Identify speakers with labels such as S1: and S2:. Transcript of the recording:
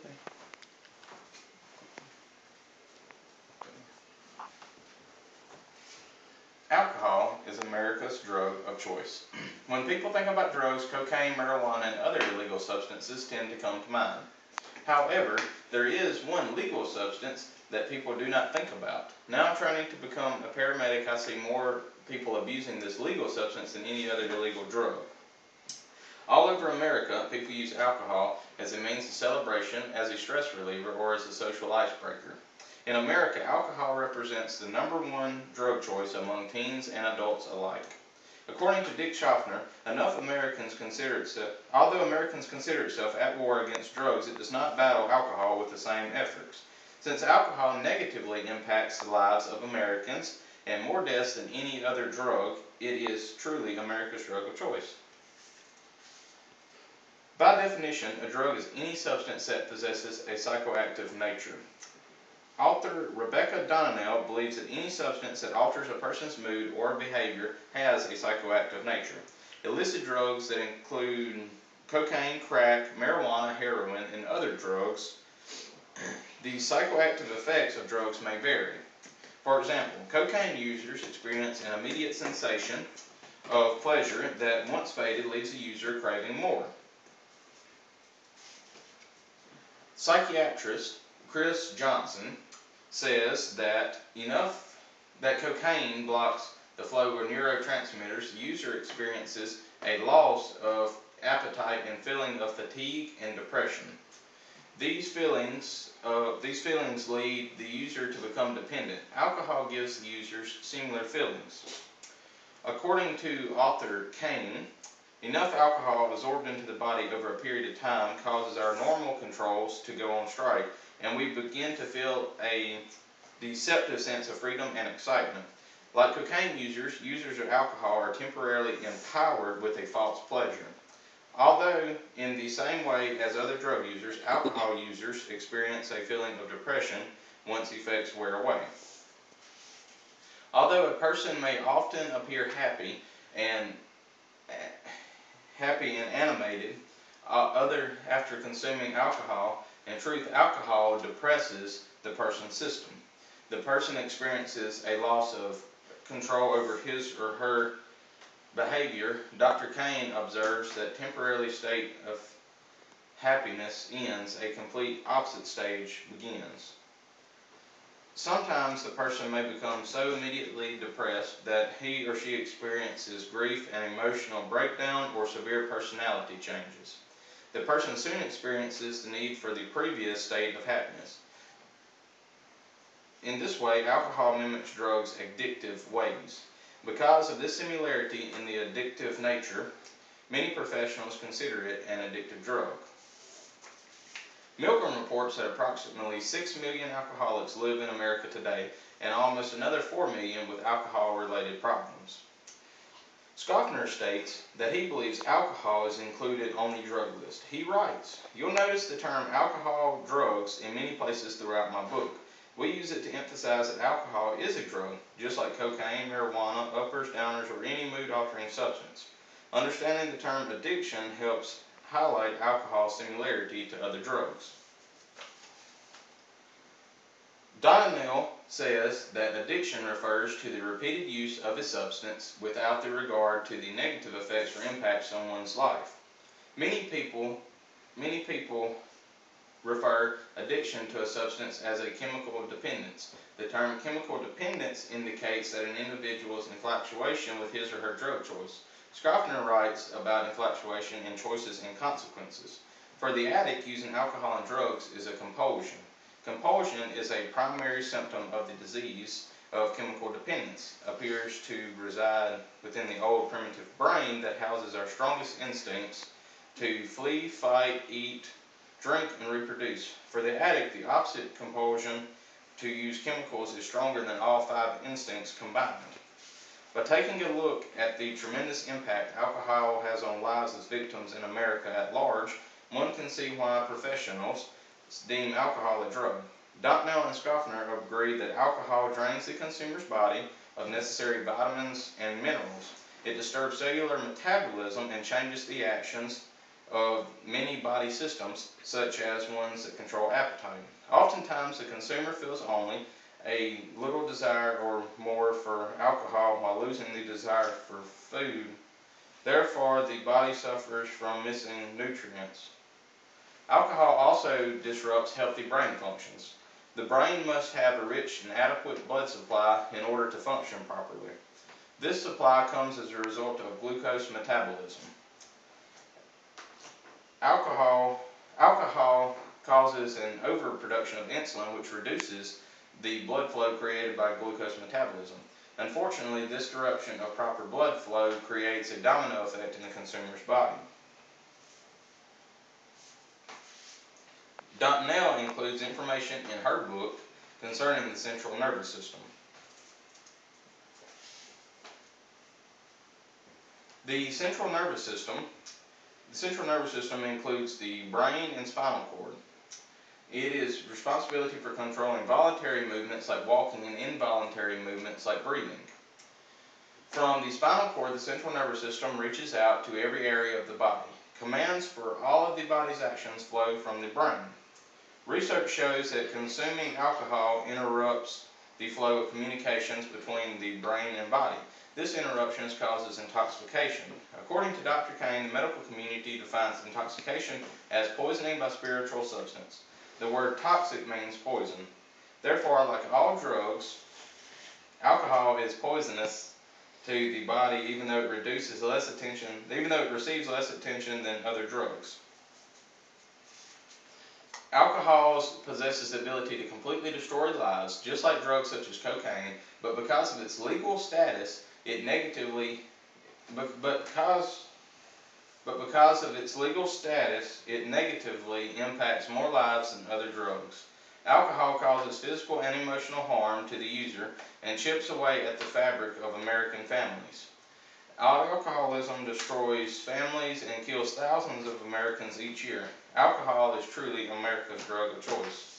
S1: me? Alcohol is America's drug of choice. When people think about drugs, cocaine, marijuana, and other illegal substances tend to come to mind. However, there is one legal substance that people do not think about. Now training to become a paramedic, I see more people abusing this legal substance than any other illegal drug. All over America, people use alcohol as a means of celebration, as a stress reliever, or as a social icebreaker. In America, alcohol represents the #1 drug choice among teens and adults alike. According to Dick Schaffner, although Americans consider itself at war against drugs, it does not battle alcohol with the same efforts. Since alcohol negatively impacts the lives of Americans and more deaths than any other drug, it is truly America's drug of choice. By definition, a drug is any substance that possesses a psychoactive nature. Author Rebecca Donnell believes that any substance that alters a person's mood or behavior has a psychoactive nature. Illicit drugs that include cocaine, crack, marijuana, heroin, and other drugs. The psychoactive effects of drugs may vary. For example, cocaine users experience an immediate sensation of pleasure that, once faded, leaves the user craving more. Psychiatrist Chris Johnson says that that cocaine blocks the flow of neurotransmitters, the user experiences a loss of appetite and feeling of fatigue and depression. These feelings lead the user to become dependent. Alcohol gives the users similar feelings. According to author Kane, enough alcohol absorbed into the body over a period of time causes our normal controls to go on strike, and we begin to feel a deceptive sense of freedom and excitement. Like cocaine users of alcohol are temporarily empowered with a false pleasure. Although in the same way as other drug users, alcohol users experience a feeling of depression once effects wear away. Although a person may often appear happy and animated after consuming alcohol, in truth, alcohol depresses the person's system. The person experiences a loss of control over his or her behavior. Dr. Kane observes that temporary state of happiness ends, a complete opposite stage begins. Sometimes the person may become so immediately depressed that he or she experiences grief and emotional breakdown or severe personality changes. The person soon experiences the need for the previous state of happiness. In this way, alcohol mimics drugs' addictive ways. Because of this similarity in the addictive nature, many professionals consider it an addictive drug. Milgram reports that approximately 6 million alcoholics live in America today, and almost another 4 million with alcohol-related problems. Schaffner states that he believes alcohol is included on the drug list. He writes, "You'll notice the term alcohol drugs in many places throughout my book. We use it to emphasize that alcohol is a drug, just like cocaine, marijuana, uppers, downers, or any mood-altering substance. Understanding the term addiction helps highlight alcohol's similarity to other drugs." Donnell says that addiction refers to the repeated use of a substance without the regard to the negative effects or impacts on one's life. Many people refer addiction to a substance as a chemical dependence. The term chemical dependence indicates that an individual is in infatuation with his or her drug choice. Schaffner writes about infatuation in choices and consequences. For the addict, using alcohol and drugs is a compulsion. Compulsion is a primary symptom of the disease of chemical dependence. Appears to reside within the old primitive brain that houses our strongest instincts to flee, fight, eat, drink, and reproduce. For the addict, the opposite compulsion to use chemicals is stronger than all 5 instincts combined. By taking a look at the tremendous impact alcohol has on lives as victims in America at large, one can see why professionals deem alcohol a drug. Donnell and Schaffner agree that alcohol drains the consumer's body of necessary vitamins and minerals. It disturbs cellular metabolism and changes the actions of many body systems, such as ones that control appetite. Oftentimes, the consumer feels only a little desire or more for alcohol while losing the desire for food. Therefore, the body suffers from missing nutrients. Alcohol also disrupts healthy brain functions. The brain must have a rich and adequate blood supply in order to function properly. This supply comes as a result of glucose metabolism. Alcohol causes an overproduction of insulin, which reduces the blood flow created by glucose metabolism. Unfortunately, this disruption of proper blood flow creates a domino effect in the consumer's body. Fontenelle includes information in her book concerning the central nervous system. The central nervous system includes the brain and spinal cord. It is responsibility for controlling voluntary movements like walking and involuntary movements like breathing. From the spinal cord, the central nervous system reaches out to every area of the body. Commands for all of the body's actions flow from the brain. Research shows that consuming alcohol interrupts the flow of communications between the brain and body. This interruption causes intoxication. According to Dr. Kane, the medical community defines intoxication as poisoning by spiritual substance. The word toxic means poison. Therefore, like all drugs, alcohol is poisonous to the body even though it receives less attention than other drugs. Alcohol possesses the ability to completely destroy lives, just like drugs such as cocaine, but because of its legal status, it negatively impacts more lives than other drugs. Alcohol causes physical and emotional harm to the user and chips away at the fabric of American families. Alcoholism destroys families and kills thousands of Americans each year. Alcohol is truly America's drug of choice.